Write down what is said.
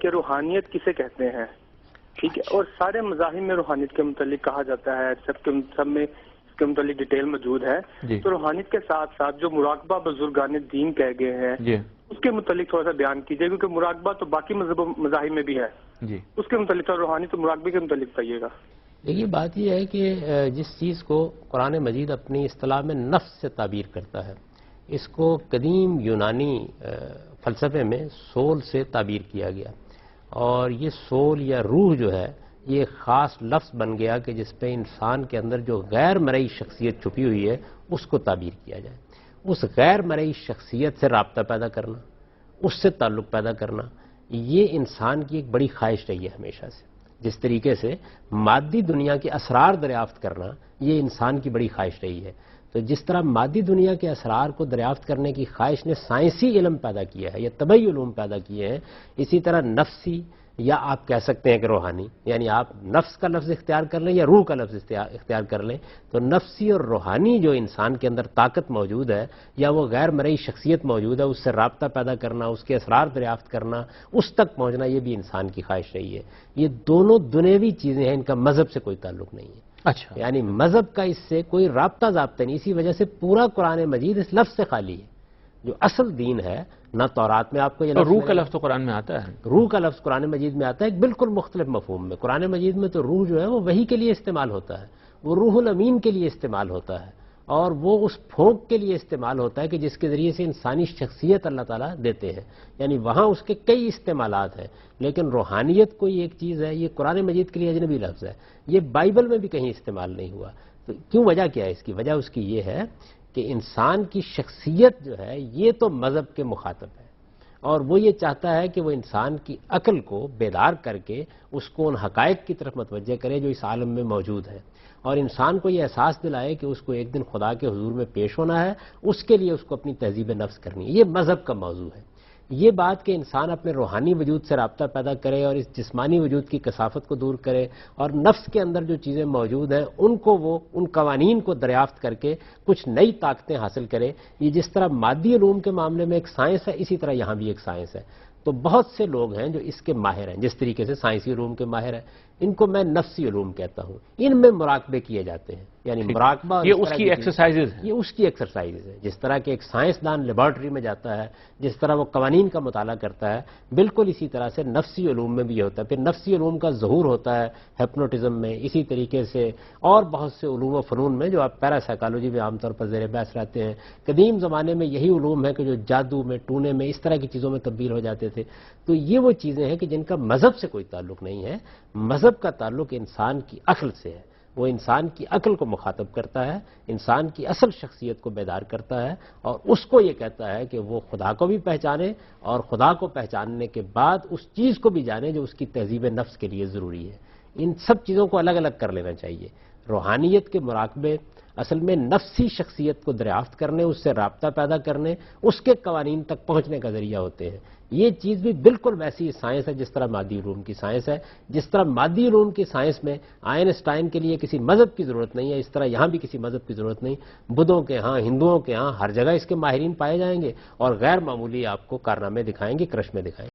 کہ روحانیت کسے کہتے ہیں، ٹھیک ہے، اور سارے مذاہب میں روحانیت کے متعلق کہا جاتا ہے، سب میں اس کے متعلق ڈیٹیل موجود ہے. تو روحانیت کے ساتھ ساتھ جو مراقبہ بزرگان دین کہہ گئے ہیں اس کے متعلق تھوڑا سا بیان کیجیے، کیونکہ مراقبہ تو باقی مذاہب میں بھی ہے، اس کے متعلق اور روحانیت و مراقبے کے متعلق بتائیے گا. دیکھیے بات یہ ہے کہ جس چیز کو قرآن مجید اپنی اصطلاح میں نفس سے تعبیر کرتا ہے، اس کو قدیم یونانی فلسفے میں سول سے تعبیر کیا گیا، اور یہ سول یا روح جو ہے یہ ایک خاص لفظ بن گیا کہ جس پہ انسان کے اندر جو غیر مرئی شخصیت چھپی ہوئی ہے اس کو تعبیر کیا جائے. اس غیر مرئی شخصیت سے رابطہ پیدا کرنا، اس سے تعلق پیدا کرنا، یہ انسان کی ایک بڑی خواہش رہی ہے ہمیشہ سے. جس طریقے سے مادی دنیا کے اسرار دریافت کرنا یہ انسان کی بڑی خواہش رہی ہے، تو جس طرح مادی دنیا کے اسرار کو دریافت کرنے کی خواہش نے سائنسی علم پیدا کیا ہے یا طبعی علوم پیدا کیے ہیں، اسی طرح نفسی یا آپ کہہ سکتے ہیں کہ روحانی، یعنی آپ نفس کا لفظ اختیار کر لیں یا روح کا لفظ اختیار کر لیں، تو نفسی اور روحانی جو انسان کے اندر طاقت موجود ہے یا وہ غیر مرئی شخصیت موجود ہے، اس سے رابطہ پیدا کرنا، اس کے اسرار دریافت کرنا، اس تک پہنچنا، یہ بھی انسان کی خواہش رہی ہے. یہ دونوں دنیوی چیزیں ہیں، ان کا مذہب سے کوئی تعلق نہیں ہے. اچھا، یعنی مذہب کا اس سے کوئی رابطہ ضابطہ نہیں. اسی وجہ سے پورا قرآن مجید اس لفظ سے خالی ہے. جو اصل دین ہے، نہ تورات میں آپ کو یہ اور روح کا لفظ تو قرآن میں آتا ہے. روح کا لفظ قرآن مجید میں آتا ہے ایک بالکل مختلف مفہوم میں. قرآن مجید میں تو روح جو ہے وہ وحی کے لیے استعمال ہوتا ہے، وہ روح الامین کے لیے استعمال ہوتا ہے، اور وہ اس پھونک کے لیے استعمال ہوتا ہے کہ جس کے ذریعے سے انسانی شخصیت اللہ تعالیٰ دیتے ہیں. یعنی وہاں اس کے کئی استعمالات ہیں، لیکن روحانیت کوئی ایک چیز ہے، یہ قرآن مجید کے لیے اجنبی لفظ ہے. یہ بائبل میں بھی کہیں استعمال نہیں ہوا. تو کیوں؟ وجہ کیا ہے اس کی؟ وجہ اس کی یہ ہے کہ انسان کی شخصیت جو ہے یہ تو مذہب کے مخاطب ہے، اور وہ یہ چاہتا ہے کہ وہ انسان کی عقل کو بیدار کر کے اس کو ان حقائق کی طرف متوجہ کرے جو اس عالم میں موجود ہے، اور انسان کو یہ احساس دلائے کہ اس کو ایک دن خدا کے حضور میں پیش ہونا ہے، اس کے لیے اس کو اپنی تہذیب نفس کرنی ہے. یہ مذہب کا موضوع ہے. یہ بات کہ انسان اپنے روحانی وجود سے رابطہ پیدا کرے اور اس جسمانی وجود کی کثافت کو دور کرے، اور نفس کے اندر جو چیزیں موجود ہیں ان کو وہ ان قوانین کو دریافت کر کے کچھ نئی طاقتیں حاصل کرے، یہ جس طرح مادی علوم کے معاملے میں ایک سائنس ہے، اسی طرح یہاں بھی ایک سائنس ہے. تو بہت سے لوگ ہیں جو اس کے ماہر ہیں، جس طریقے سے سائنسی علوم کے ماہر ہیں، ان کو میں نفسی علوم کہتا ہوں. ان میں مراقبے کیے جاتے ہیں، یعنی مراقبہ یہ اس کی ایکسرسائزز ہیں. یہ اس کی ایکسرسائز ہے. جس طرح کہ ایک سائنسدان لیبارٹری میں جاتا ہے، جس طرح وہ قوانین کا مطالعہ کرتا ہے، بالکل اسی طرح سے نفسی علوم میں بھی یہ ہوتا ہے. پھر نفسی علوم کا ظہور ہوتا ہے ہپنوٹزم میں، اسی طریقے سے اور بہت سے علوم و فنون میں جو آپ پیرا سائیکالوجی میں عام طور پر زیر بحث رہتے ہیں. قدیم زمانے میں یہی علوم ہے کہ جو جادو میں، ٹونے میں، اس طرح کی چیزوں میں تبدیل ہو جاتے تھے. تو یہ وہ چیزیں ہیں کہ جن کا مذہب سے کوئی تعلق نہیں ہے. مذہب کا تعلق انسان کی عقل سے ہے. وہ انسان کی عقل کو مخاطب کرتا ہے، انسان کی اصل شخصیت کو بیدار کرتا ہے، اور اس کو یہ کہتا ہے کہ وہ خدا کو بھی پہچانے، اور خدا کو پہچاننے کے بعد اس چیز کو بھی جانے جو اس کی تہذیب نفس کے لیے ضروری ہے. ان سب چیزوں کو الگ الگ کر لینا چاہیے. روحانیت کے مراقبے اصل میں نفسی شخصیت کو دریافت کرنے، اس سے رابطہ پیدا کرنے، اس کے قوانین تک پہنچنے کا ذریعہ ہوتے ہیں. یہ چیز بھی بالکل ویسی سائنس ہے جس طرح مادی علوم کی سائنس ہے. جس طرح مادی علوم کی سائنس میں آئنسٹائن کے لیے کسی مذہب کی ضرورت نہیں ہے، اس طرح یہاں بھی کسی مذہب کی ضرورت نہیں. بدھوں کے ہاں، ہندوؤں کے ہاں ہر جگہ اس کے ماہرین پائے جائیں گے، اور غیر معمولی آپ کو کارنامے دکھائیں گے، کرشمے دکھائیں گے.